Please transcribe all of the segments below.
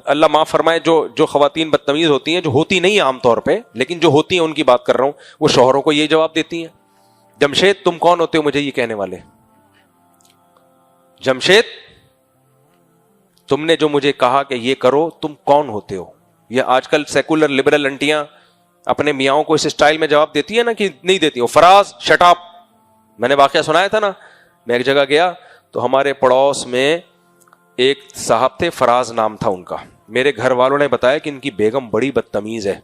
اللہ معاف فرمائے جو خواتین بدتمیز ہوتی ہیں، جو ہوتی نہیں عام طور پہ لیکن جو ہوتی ہیں ان کی بات کر رہا ہوں، وہ شوہروں کو یہ جواب دیتی ہیں، جمشید تم کون ہوتے ہو مجھے یہ کہنے والے؟ جمشید تم نے جو مجھے کہا کہ یہ کرو تم کون ہوتے ہو؟ یہ آج کل سیکولر لبرل انٹیاں اپنے میاں کو اس اسٹائل میں جواب دیتی ہے نا کہ نہیں دیتی ہو، فراز شٹ اپ. میں نے واقعہ سنایا تھا نا، میں ایک جگہ گیا تو ہمارے پڑوس میں ایک صاحب تھے، فراز نام تھا ان کا. میرے گھر والوں نے بتایا کہ ان کی بیگم بڑی بدتمیز ہے،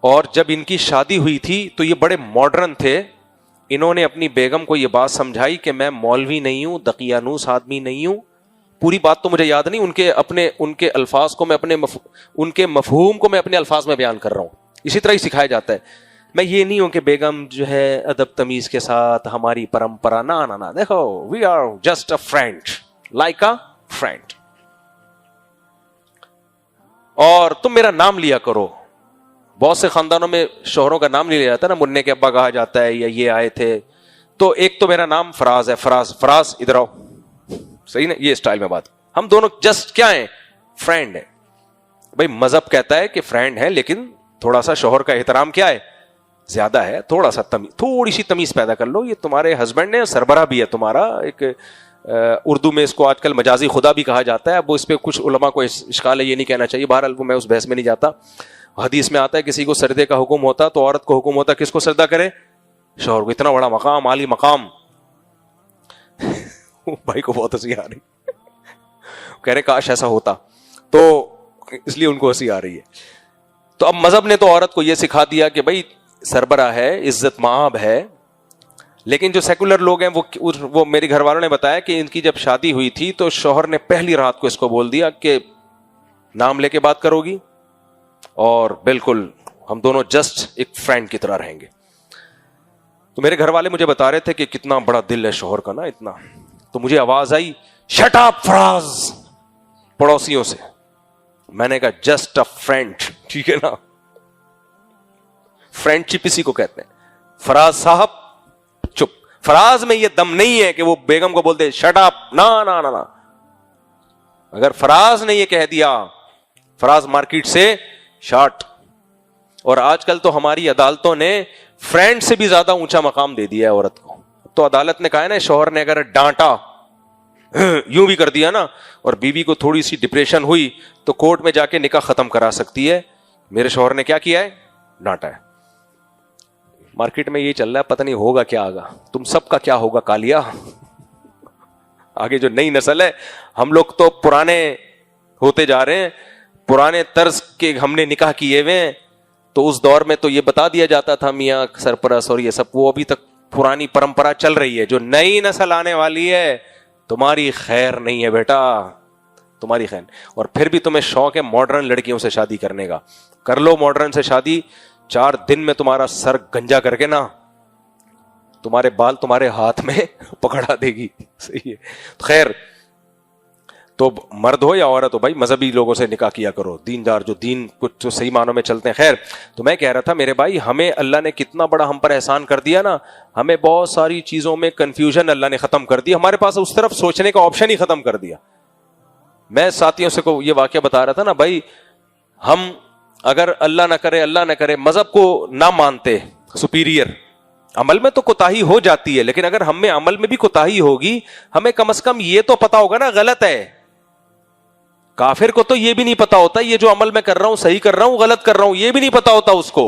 اور جب ان کی شادی ہوئی تھی تو یہ بڑے ماڈرن تھے. انہوں نے اپنی بیگم کو یہ بات سمجھائی کہ میں مولوی نہیں ہوں، دقیانوس آدمی نہیں ہوں. پوری بات تو مجھے یاد نہیں، ان کے الفاظ کو میں ان کے مفہوم کو میں اپنے الفاظ میں بیان کر رہا ہوں. اسی طرح ہی سکھایا جاتا ہے. میں یہ نہیں ہوں کہ بیگم جو ہے ادب تمیز کے ساتھ ہماری پرمپرا، نہ دیکھو we are just a friend, like a friend, اور تم میرا نام لیا کرو. بہت سے خاندانوں میں شوہروں کا نام نہیں لیا جاتا نا، منع کے ابا کہا جاتا ہے یا یہ آئے تھے. تو ایک تو میرا نام فراز ہے، فراز ادھر آؤ، صحیح نا؟ یہ اسٹائل میں بات. ہم دونوں جسٹ کیا ہیں؟ فرینڈ ہیں. بھائی مذہب کہتا ہے کہ فرینڈ ہے، لیکن تھوڑا سا شوہر کا احترام کیا ہے؟ زیادہ ہے. تھوڑا سا تھوڑی سی تمیز پیدا کر لو. یہ تمہارے ہسبینڈ نے، سربراہ بھی ہے تمہارا، ایک اردو میں اس کو آج کل مجازی خدا بھی کہا جاتا ہے. اب اس پہ کچھ علماء کو اشکال ہے، یہ نہیں کہنا چاہیے. بہرحال میں اس بحث میں نہیں جاتا. حدیث میں آتا ہے کسی کو سردے کا حکم ہوتا تو عورت کو حکم ہوتا کس کو سردہ کرے؟ شوہر کو. اتنا بڑا مقام، عالی مقام. بھائی کو بہت ہنسی آ رہی، کہہ رہے کاش ایسا ہوتا، تو اس لیے ان کو ہنسی آ رہی ہے. تو اب مذہب نے تو عورت کو یہ سکھا دیا کہ بھائی سربراہ ہے، عزت مآب ہے. لیکن جو سیکولر لوگ ہیں وہ میرے گھر والوں نے بتایا کہ ان کی جب شادی ہوئی تھی تو شوہر نے پہلی رات کو اس کو بول دیا کہ نام لے کے بات کرو گی، اور بالکل ہم دونوں جسٹ ایک فرینڈ کی طرح رہیں گے. تو میرے گھر والے مجھے بتا رہے تھے کہ کتنا بڑا دل ہے شوہر کا نا، اتنا. تو مجھے آواز آئی شٹ اپ فراز، پڑوسیوں سے. میں نے کہا جسٹ اے فرینڈ، ٹھیک ہے نا، فرینڈ شپ اسی کو کہتے ہیں. فراز صاحب چپ. فراز میں یہ دم نہیں ہے کہ وہ بیگم کو بولتے شٹ اپ، نہ. اگر فراز نے یہ کہہ دیا، فراز مارکیٹ سے شارٹ. اور آج کل تو ہماری عدالتوں نے فرینڈ سے بھی زیادہ اونچا مقام دے دیا ہے عورت کو. تو عدالت نے کہا ہے نا، شوہر نے اگر ڈانٹا، یوں بھی کر دیا نا، اور بیوی کو تھوڑی سی ڈپریشن ہوئی تو کورٹ میں جا کے نکاح ختم کرا سکتی ہے. میرے شوہر نے کیا کیا ہے؟ ڈانٹا ہے. مارکیٹ میں یہ چل رہا ہے، پتہ نہیں ہوگا کیا آگا. تم سب کا کیا ہوگا کالیا. آگے جو نئی نسل ہے، ہم لوگ تو پرانے ہوتے جا رہے ہیں، پرانے طرز کے ہم نے نکاح کیے ہوئے ہیں. تو اس دور میں تو یہ بتا دیا جاتا تھا میاں سرپرست اور یہ سب، وہ ابھی تک پرانی پرمپرا چل رہی ہے. جو نئی نسل آنے والی ہے تمہاری خیر نہیں ہے بیٹا، تمہاری خیر. اور پھر بھی تمہیں شوق ہے ماڈرن لڑکیوں سے شادی کرنے کا، کر لو ماڈرن سے شادی. 4 دن میں تمہارا سر گنجا کر کے نا تمہارے بال تمہارے ہاتھ میں پکڑا دے گی. صحیح ہے. خیر، تو مرد ہو یا عورت ہو بھائی مذہبی لوگوں سے نکاح کیا کرو، دیندار جو دین کچھ جو صحیح معنوں میں چلتے ہیں. خیر، تو میں کہہ رہا تھا میرے بھائی، ہمیں اللہ نے کتنا بڑا ہم پر احسان کر دیا نا. ہمیں بہت ساری چیزوں میں کنفیوژن اللہ نے ختم کر دی، ہمارے پاس اس طرف سوچنے کا آپشن ہی ختم کر دیا. میں ساتھیوں سے کو یہ واقعہ بتا رہا تھا نا، بھائی ہم اگر اللہ نہ کرے مذہب کو نہ مانتے سپیریئر، عمل میں تو کوتاہی ہو جاتی ہے، لیکن اگر ہم میں عمل میں بھی کوتاہی ہوگی، ہمیں کم از کم یہ تو پتا ہوگا نا غلط ہے. کافر کو تو یہ بھی نہیں پتا ہوتا یہ جو عمل میں کر رہا ہوں صحیح کر رہا ہوں غلط کر رہا ہوں، یہ بھی نہیں پتا ہوتا اس کو.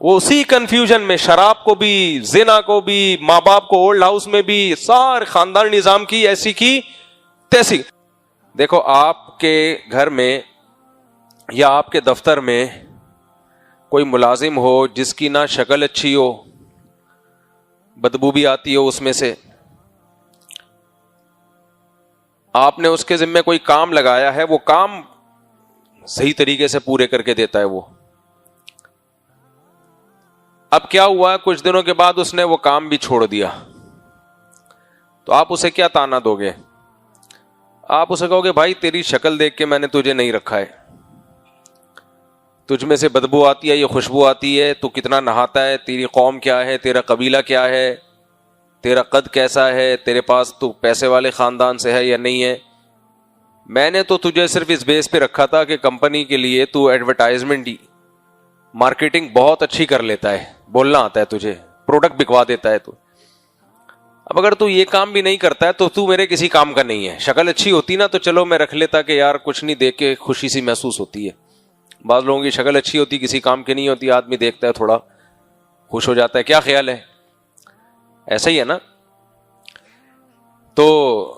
وہ اسی کنفیوژن میں شراب کو بھی، زنا کو بھی، ماں باپ کو اولڈ ہاؤس میں بھی، سارے خاندان نظام کی ایسی کی تیسی. دیکھو آپ کے گھر میں یا آپ کے دفتر میں کوئی ملازم ہو جس کی نہ شکل اچھی ہو، بدبو بھی آتی ہو اس میں سے، آپ نے اس کے ذمہ کوئی کام لگایا ہے، وہ کام صحیح طریقے سے پورے کر کے دیتا ہے وہ. اب کیا ہوا، کچھ دنوں کے بعد اس نے وہ کام بھی چھوڑ دیا، تو آپ اسے کیا تانا دو گے؟ آپ اسے کہو گے بھائی تیری شکل دیکھ کے میں نے تجھے نہیں رکھا ہے، تجھ میں سے بدبو آتی ہے، یہ خوشبو آتی ہے، تو کتنا نہاتا ہے، تیری قوم کیا ہے، تیرا قبیلہ کیا ہے، تیرا قد کیسا ہے، تیرے پاس تو پیسے والے خاندان سے ہے یا نہیں ہے. میں نے تو تجھے صرف اس بیس پہ رکھا تھا کہ کمپنی کے لیے تو ایڈورٹائزمنٹ مارکیٹنگ بہت اچھی کر لیتا ہے, بولنا آتا ہے تجھے, پروڈکٹ بکوا دیتا ہے تو. اب اگر تو یہ کام بھی نہیں کرتا ہے تو میرے کسی کام کا نہیں ہے. شکل اچھی ہوتی نا تو چلو میں رکھ لیتا کہ یار کچھ نہیں, دیکھ کے خوشی سی محسوس ہوتی ہے. بعض لوگوں کی شکل اچھی ہوتی, کسی کام کی نہیں ہوتی, آدمی دیکھتا ہے تھوڑا خوش ہو جاتا ہے. کیا خیال ہے؟ ایسا ہی ہے نا. تو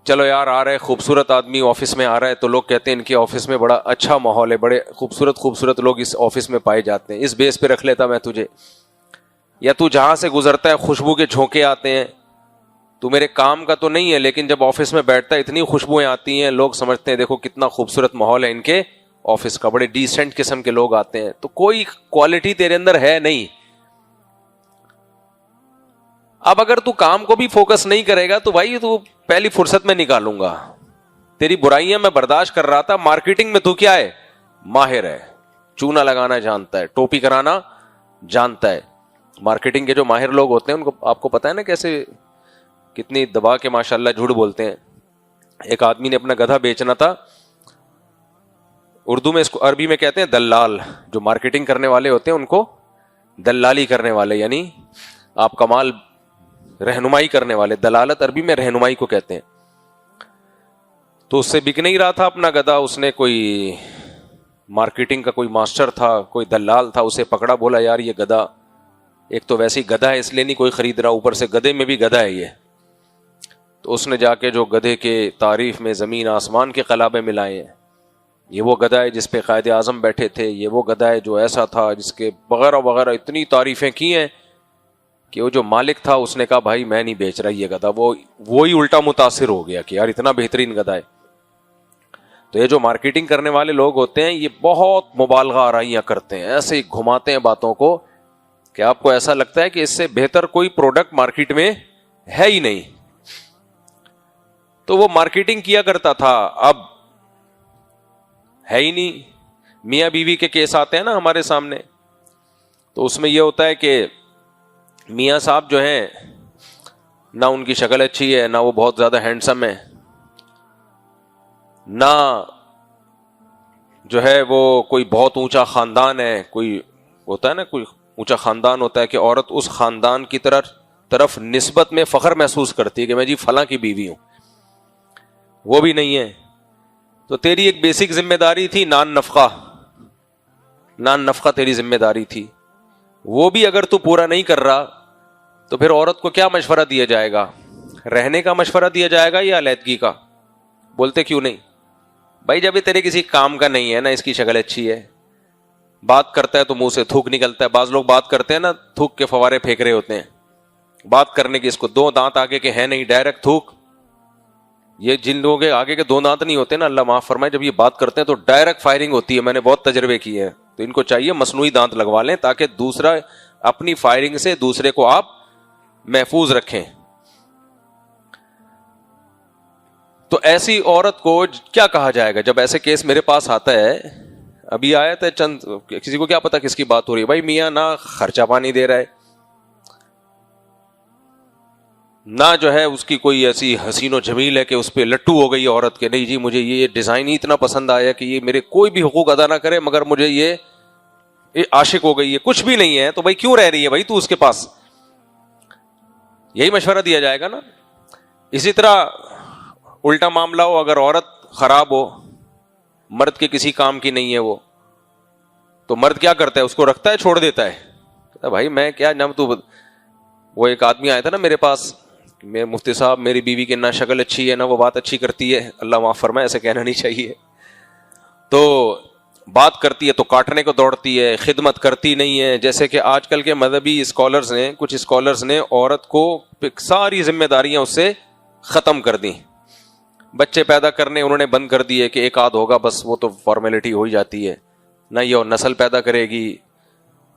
چلو یار آ رہے خوبصورت آدمی آفس میں آ رہا ہے تو لوگ کہتے ہیں ان کے آفس میں بڑا اچھا ماحول ہے, بڑے خوبصورت لوگ اس آفس میں پائے جاتے ہیں, اس بیس پہ رکھ لیتا میں تجھے. یا تو جہاں سے گزرتا ہے خوشبو کے جھونکے آتے ہیں, تو میرے کام کا تو نہیں ہے لیکن جب آفس میں بیٹھتا ہے اتنی خوشبوئیں آتی ہیں, لوگ سمجھتے ہیں دیکھو کتنا خوبصورت ماحول ہے ان کے آفس کا, بڑے ڈیسنٹ قسم کے لوگ آتے ہیں. تو کوئی کوالٹی تیرے اندر ہے نہیں. اب اگر تو کام کو بھی فوکس نہیں کرے گا تو بھائی تو پہلی فرصت میں نکالوں گا. تیری برائیاں میں برداشت کر رہا تھا, مارکیٹنگ میں تو کیا ہے, ماہر ہے, چونا لگانا جانتا ہے, ٹوپی کرانا جانتا ہے. مارکیٹنگ کے جو ماہر لوگ ہوتے ہیں ان کو آپ کو پتا ہے نا کیسے کتنی دبا کے ماشاءاللہ جھوٹ بولتے ہیں. ایک آدمی نے اپنا گدھا بیچنا تھا, اردو میں اس کو عربی میں کہتے ہیں دلال. جو مارکیٹنگ کرنے والے ہوتے ہیں ان کو دلالی کرنے والے, یعنی آپ کا مال رہنمائی کرنے والے. دلالت عربی میں رہنمائی کو کہتے ہیں. تو اس سے بک نہیں رہا تھا اپنا گدھا, اس نے کوئی مارکیٹنگ کا کوئی ماسٹر تھا, کوئی دلال تھا, اسے پکڑا, بولا یار یہ گدھا ایک تو ویسے ہی گدھا ہے اس لیے نہیں کوئی خرید رہا, اوپر سے گدھے میں بھی گدھا ہے یہ. تو اس نے جا کے جو گدھے کے تعریف میں زمین آسمان کے قلابے ملائے ہیں. یہ وہ گدھا ہے جس پہ قائد اعظم بیٹھے تھے, یہ وہ گدھا ہے جو ایسا تھا, جس کے وغیرہ وغیرہ اتنی تعریفیں کی ہیں کہ وہ جو مالک تھا اس نے کہا بھائی میں نہیں بیچ رہا یہ گدھا. وہی الٹا متاثر ہو گیا کہ یار اتنا بہترین گدھا ہے. تو یہ جو مارکیٹنگ کرنے والے لوگ ہوتے ہیں یہ بہت مبالغہ آرائیاں کرتے ہیں, ایسے ہی گھماتے ہیں باتوں کو کہ آپ کو ایسا لگتا ہے کہ اس سے بہتر کوئی پروڈکٹ مارکیٹ میں ہے ہی نہیں. تو وہ مارکیٹنگ کیا کرتا تھا, اب ہے ہی نہیں. میاں بیوی کے کیس آتے ہیں نا ہمارے سامنے, تو اس میں یہ ہوتا ہے کہ میاں صاحب جو ہیں نہ ان کی شکل اچھی ہے, نہ وہ بہت زیادہ ہینڈسم ہے, نہ جو ہے وہ کوئی بہت اونچا خاندان ہے. کوئی ہوتا ہے نا کوئی اونچا خاندان ہوتا ہے کہ عورت اس خاندان کی طرف نسبت میں فخر محسوس کرتی ہے کہ میں جی فلاں کی بیوی ہوں. وہ بھی نہیں ہے. تو تیری ایک بیسک ذمہ داری تھی نان نفقہ تیری ذمہ داری تھی, وہ بھی اگر تو پورا نہیں کر رہا تو پھر عورت کو کیا مشورہ دیا جائے گا؟ رہنے کا مشورہ دیا جائے گا یا علیحدگی کا؟ بولتے کیوں نہیں بھائی؟ جب یہ تیرے کسی کام کا نہیں ہے نا, اس کی شکل اچھی ہے, بات کرتا ہے تو منہ سے تھوک نکلتا ہے. بعض لوگ بات کرتے ہیں نا تھوک کے فوارے پھینک رہے ہوتے ہیں. بات کرنے کی اس کو دو دانت آگے کے ہیں نہیں, ڈائریکٹ تھوک. یہ جن لوگوں کے آگے کے دو دانت نہیں ہوتے نا, اللہ معاف فرمائے, جب یہ بات کرتے ہیں تو ڈائریکٹ فائرنگ ہوتی ہے. میں نے بہت تجربے کیے ہیں. تو ان کو چاہیے مصنوعی دانت لگوا لیں تاکہ دوسرا اپنی فائرنگ سے دوسرے کو آپ محفوظ رکھیں. تو ایسی عورت کو کیا کہا جائے گا جب ایسے کیس میرے پاس آتا ہے؟ ابھی آیا تھا چند, کسی کو کیا پتا کس کی بات ہو رہی ہے. بھائی میاں نہ خرچہ پانی دے رہا ہے, نہ جو ہے اس کی کوئی ایسی حسین و جمیل ہے کہ اس پہ لٹو ہو گئی عورت کے, نہیں جی مجھے یہ ڈیزائن ہی اتنا پسند آیا کہ یہ میرے کوئی بھی حقوق ادا نہ کرے مگر مجھے یہ عاشق ہو گئی ہے. کچھ بھی نہیں ہے تو بھائی کیوں رہ رہی ہے بھائی تو اس کے پاس؟ یہی مشورہ دیا جائے گا نا. اسی طرح الٹا معاملہ ہو, اگر عورت خراب ہو, مرد کے کسی کام کی نہیں ہے وہ, تو مرد کیا کرتا ہے؟ اس کو رکھتا ہے, چھوڑ دیتا ہے, کہتا بھائی میں کیا نام تو. وہ ایک آدمی آیا تھا نا میرے پاس, میں مفتی صاحب میری بیوی کی نہ شکل اچھی ہے نہ وہ بات اچھی کرتی ہے, اللہ معاف فرمائے ایسے کہنا نہیں چاہیے, تو بات کرتی ہے تو کاٹنے کو دوڑتی ہے, خدمت کرتی نہیں ہے. جیسے کہ آج کل کے مذہبی اسکالرز نے, کچھ اسکالرز نے عورت کو ساری ذمہ داریاں اس سے ختم کر دیں. بچے پیدا کرنے انہوں نے بند کر دیے کہ ایک آدھ ہوگا بس, وہ تو فارمیلٹی ہو ہی جاتی ہے. نہ یہ نسل پیدا کرے گی,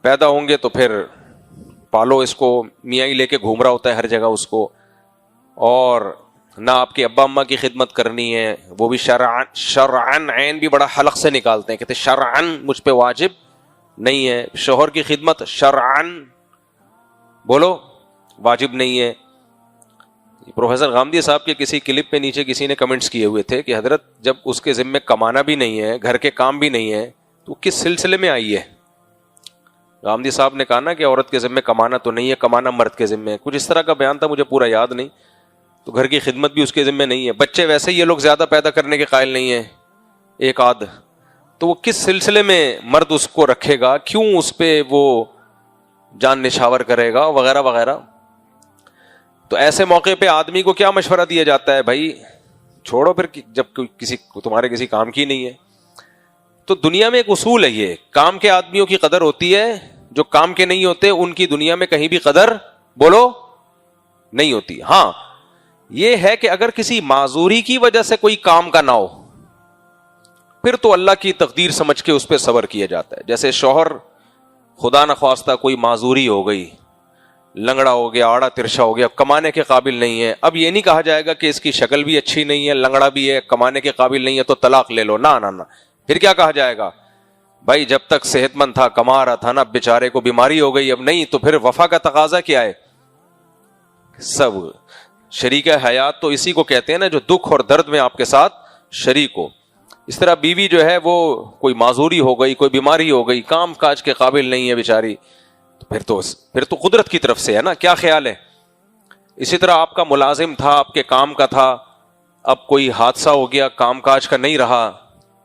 پیدا ہوں گے تو پھر پالو اس کو, میاں ہی لے کے گھوم رہا ہوتا ہے ہر جگہ اس کو. اور نہ آپ کے ابا اماں کی خدمت کرنی ہے, وہ بھی شرعن عین بھی بڑا حلق سے نکالتے ہیں, کہتے شرعن مجھ پہ واجب نہیں ہے. شوہر کی خدمت شرعن بولو واجب نہیں ہے. پروفیسر غامدی صاحب کے کسی کلپ پہ نیچے کسی نے کمنٹس کیے ہوئے تھے کہ حضرت جب اس کے ذمے کمانا بھی نہیں ہے, گھر کے کام بھی نہیں ہے, تو کس سلسلے میں آئی ہے؟ غامدی صاحب نے کہا نا کہ عورت کے ذمے کمانا تو نہیں ہے, کمانا مرد کے ذمے ہے, کچھ اس طرح کا بیان تھا, مجھے پورا یاد نہیں. تو گھر کی خدمت بھی اس کے ذمے نہیں ہے, بچے ویسے ہی یہ لوگ زیادہ پیدا کرنے کے قائل نہیں ہیں, ایک آدھ, تو وہ کس سلسلے میں مرد اس کو رکھے گا, کیوں اس پہ وہ جان نشاور کرے گا وغیرہ وغیرہ. تو ایسے موقع پہ آدمی کو کیا مشورہ دیا جاتا ہے؟ بھائی چھوڑو پھر, جب تمہارے کسی کام کی نہیں ہے. تو دنیا میں ایک اصول ہے, یہ کام کے آدمیوں کی قدر ہوتی ہے, جو کام کے نہیں ہوتے ان کی دنیا میں کہیں بھی قدر بولو نہیں ہوتی. ہاں یہ ہے کہ اگر کسی معذوری کی وجہ سے کوئی کام کا نہ ہو, پھر تو اللہ کی تقدیر سمجھ کے اس پہ صبر کیا جاتا ہے. جیسے شوہر خدا نخواستہ کوئی معذوری ہو گئی, لنگڑا ہو گیا, آڑا ترشا ہو گیا, کمانے کے قابل نہیں ہے, اب یہ نہیں کہا جائے گا کہ اس کی شکل بھی اچھی نہیں ہے, لنگڑا بھی ہے, کمانے کے قابل نہیں ہے تو طلاق لے لو. نہ نہ نہ, پھر کیا کہا جائے گا؟ بھائی جب تک صحت مند تھا, کما رہا تھا نا, بیچارے کو بیماری ہو گئی, اب نہیں, تو پھر وفا کا تقاضا کیا ہے؟ سب شریک حیات تو اسی کو کہتے ہیں نا, جو دکھ اور درد میں آپ کے ساتھ شریک ہو. اس طرح بیوی جو ہے وہ کوئی معذوری ہو گئی, کوئی بیماری ہو گئی, کام کاج کے قابل نہیں ہے بیچاری, تو پھر تو قدرت کی طرف سے ہے نا. کیا خیال ہے؟ اسی طرح آپ کا ملازم تھا, آپ کے کام کا تھا, اب کوئی حادثہ ہو گیا, کام کاج کا نہیں رہا,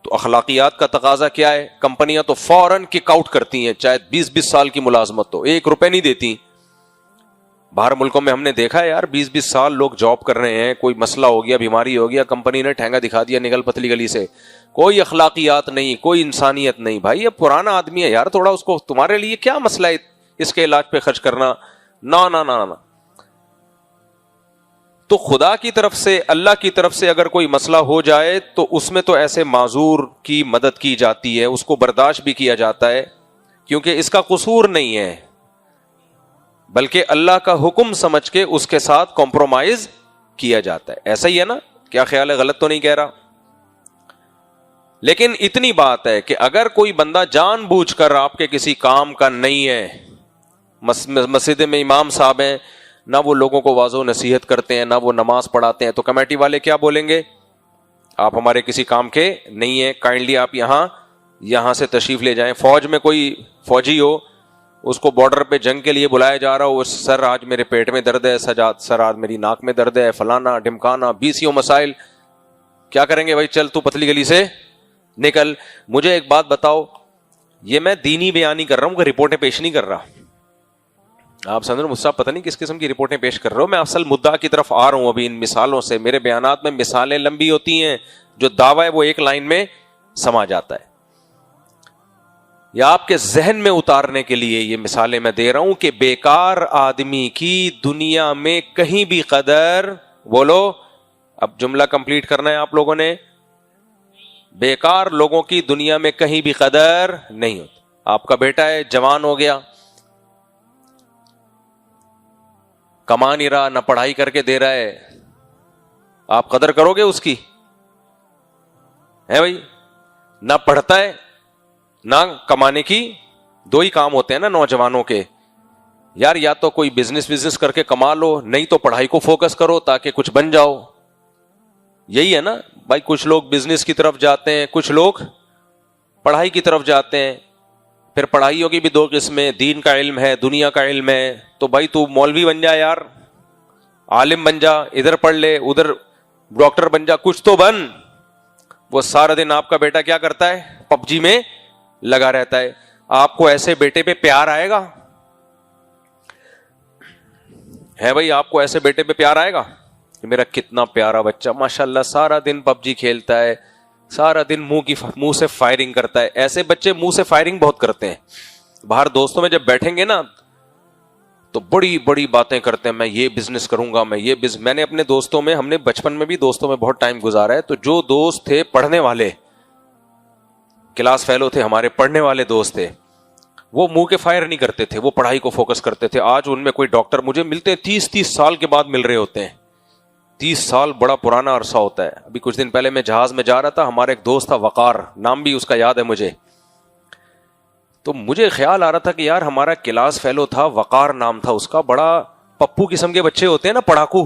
تو اخلاقیات کا تقاضا کیا ہے؟ کمپنیاں تو فوراً کک آؤٹ کرتی ہیں, چاہے 20-20 سال کی ملازمت ہو, 1 روپے نہیں دیتی. باہر ملکوں میں ہم نے دیکھا ہے یار, 20-20 سال لوگ جاب کر رہے ہیں, کوئی مسئلہ ہو گیا, بیماری ہو گیا, کمپنی نے ٹھینگا دکھا دیا, نکل پتلی گلی سے, کوئی اخلاقیات نہیں, کوئی انسانیت نہیں. بھائی اب پرانا آدمی ہے یار, تھوڑا اس کو, تمہارے لیے کیا مسئلہ ہے اس کے علاج پہ خرچ کرنا؟ نہ نہ نہ نہ. تو خدا کی طرف سے, اللہ کی طرف سے اگر کوئی مسئلہ ہو جائے تو اس میں تو ایسے معذور کی مدد کی جاتی ہے, اس کو برداشت بھی کیا جاتا ہے, کیونکہ اس کا قصور نہیں ہے, بلکہ اللہ کا حکم سمجھ کے اس کے ساتھ کمپرومائز کیا جاتا ہے. ایسا ہی ہے نا؟ کیا خیال ہے؟ غلط تو نہیں کہہ رہا. لیکن اتنی بات ہے کہ اگر کوئی بندہ جان بوجھ کر آپ کے کسی کام کا نہیں ہے, مسجد میں امام صاحب ہیں, نہ وہ لوگوں کو واضح و نصیحت کرتے ہیں, نہ وہ نماز پڑھاتے ہیں, تو کمیٹی والے کیا بولیں گے؟ آپ ہمارے کسی کام کے نہیں ہیں, کائنڈلی آپ یہاں سے تشریف لے جائیں. فوج میں کوئی فوجی ہو, اس کو بارڈر پہ جنگ کے لیے بلایا جا رہا ہو, سر آج میرے پیٹ میں درد ہے, سر آج میری ناک میں درد ہے, فلانا ڈھمکانا, 20 مسائل, کیا کریں گے؟ بھائی چل تو پتلی گلی سے نکل. مجھے ایک بات بتاؤ, یہ میں دینی بیانی کر رہا ہوں کہ رپورٹیں پیش نہیں کر رہا. آپ سمجھ رہے, مجھ سے پتہ نہیں کس قسم کی رپورٹیں پیش کر رہے ہو, میں اصل مدعا کی طرف آ رہا ہوں ابھی ان مثالوں سے. میرے بیانات میں مثالیں لمبی ہوتی ہیں, جو دعویٰ ہے وہ ایک لائن میں سما جاتا ہے. یا آپ کے ذہن میں اتارنے کے لیے یہ مثالیں میں دے رہا ہوں کہ بیکار آدمی کی دنیا میں کہیں بھی قدر, بولو اب جملہ کمپلیٹ کرنا ہے آپ لوگوں نے, بیکار لوگوں کی دنیا میں کہیں بھی قدر نہیں ہوتی. آپ کا بیٹا ہے, جوان ہو گیا, کما نہیں رہا, نہ پڑھائی کر کے دے رہا ہے, آپ قدر کرو گے اس کی؟ ہے بھائی, نہ پڑھتا ہے نہ کمانے کی. 2 ہی کام ہوتے ہیں نا نوجوانوں کے یار, یا تو کوئی بزنس کر کے کما لو, نہیں تو پڑھائی کو فوکس کرو تاکہ کچھ بن جاؤ. یہی ہے نا بھائی, کچھ لوگ بزنس کی طرف جاتے ہیں, کچھ لوگ پڑھائی کی طرف جاتے ہیں. پھر پڑھائیوں کی بھی 2 قسمیں, دین کا علم ہے, دنیا کا علم ہے. تو بھائی تو مولوی بن جا یار, عالم بن جا, ادھر پڑھ لے, ادھر ڈاکٹر بن جا, کچھ تو بن. وہ سارا دن آپ کا بیٹا کیا کرتا ہے؟ پب جی میں لگا رہتا ہے. آپ کو ایسے بیٹے پہ پیار آئے گا؟ ہے بھائی, آپ کو ایسے بیٹے پہ پیار آئے گا کہ میرا کتنا پیارا بچہ ماشاءاللہ سارا دن پب جی کھیلتا ہے, سارا دن منہ سے فائرنگ کرتا ہے. ایسے بچے منہ سے فائرنگ بہت کرتے ہیں, باہر دوستوں میں جب بیٹھیں گے نا تو بڑی بڑی باتیں کرتے ہیں, میں یہ بزنس کروں گا, میں نے اپنے دوستوں میں, ہم نے بچپن میں بھی دوستوں میں بہت ٹائم گزارا ہے, تو جو دوست تھے پڑھنے والے, کلاس فیلو تھے ہمارے, پڑھنے والے دوست تھے, وہ منہ کے فائر نہیں کرتے تھے, وہ پڑھائی کو فوکس کرتے تھے. آج ان میں کوئی ڈاکٹر مجھے ملتے ہیں 30 سال کے بعد مل رہے ہوتے ہیں. 30 سال بڑا پرانا عرصہ ہوتا ہے. ابھی کچھ دن پہلے میں جہاز میں جا رہا تھا, ہمارا ایک دوست تھا وقار, نام بھی اس کا یاد ہے مجھے, تو مجھے خیال آ رہا تھا کہ یار ہمارا کلاس فیلو تھا, وقار نام تھا اس کا, بڑا پپو قسم کے بچے ہوتے ہیں نا, پڑھاکو,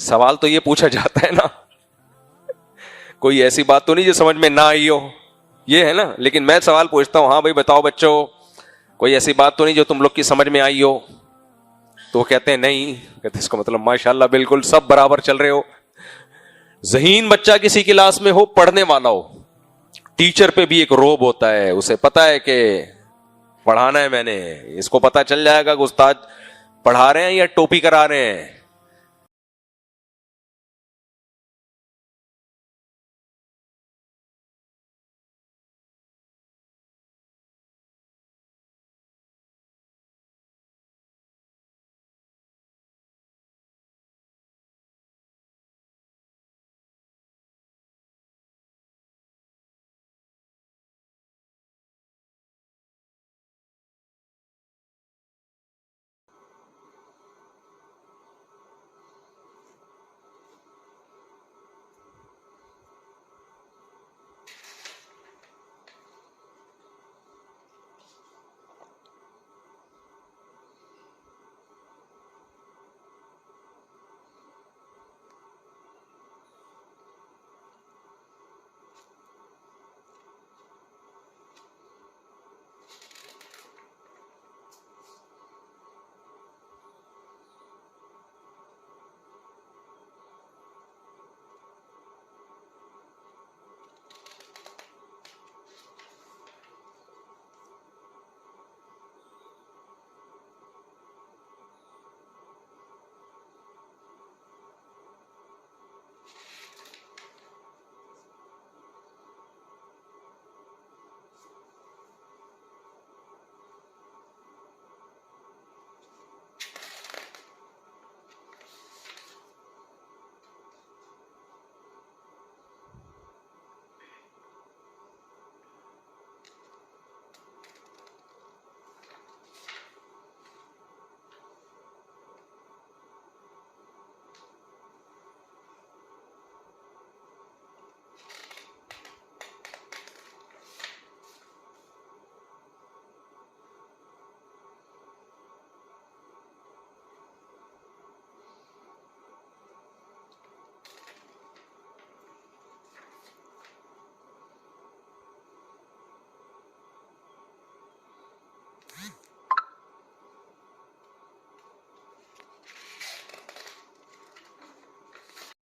سوال تو یہ پوچھا جاتا ہے نا, کوئی ایسی بات تو نہیں جو سمجھ میں نہ آئی ہو, یہ ہے نا. لیکن میں سوال پوچھتا ہوں, ہاں بھائی بتاؤ بچوں, کوئی ایسی بات تو نہیں جو تم لوگ کی سمجھ میں آئی ہو؟ تو وہ کہتے ہیں نہیں. کہتے اس کا مطلب ماشاءاللہ بالکل سب برابر چل رہے ہو. ذہین بچہ کسی کلاس میں ہو, پڑھنے والا ہو, ٹیچر پہ بھی ایک روب ہوتا ہے, اسے پتا ہے کہ پڑھانا ہے میں نے, اس کو پتا چل جائے گا کہ استاد پڑھا رہے ہیں یا ٹوپی کرا رہے ہیں.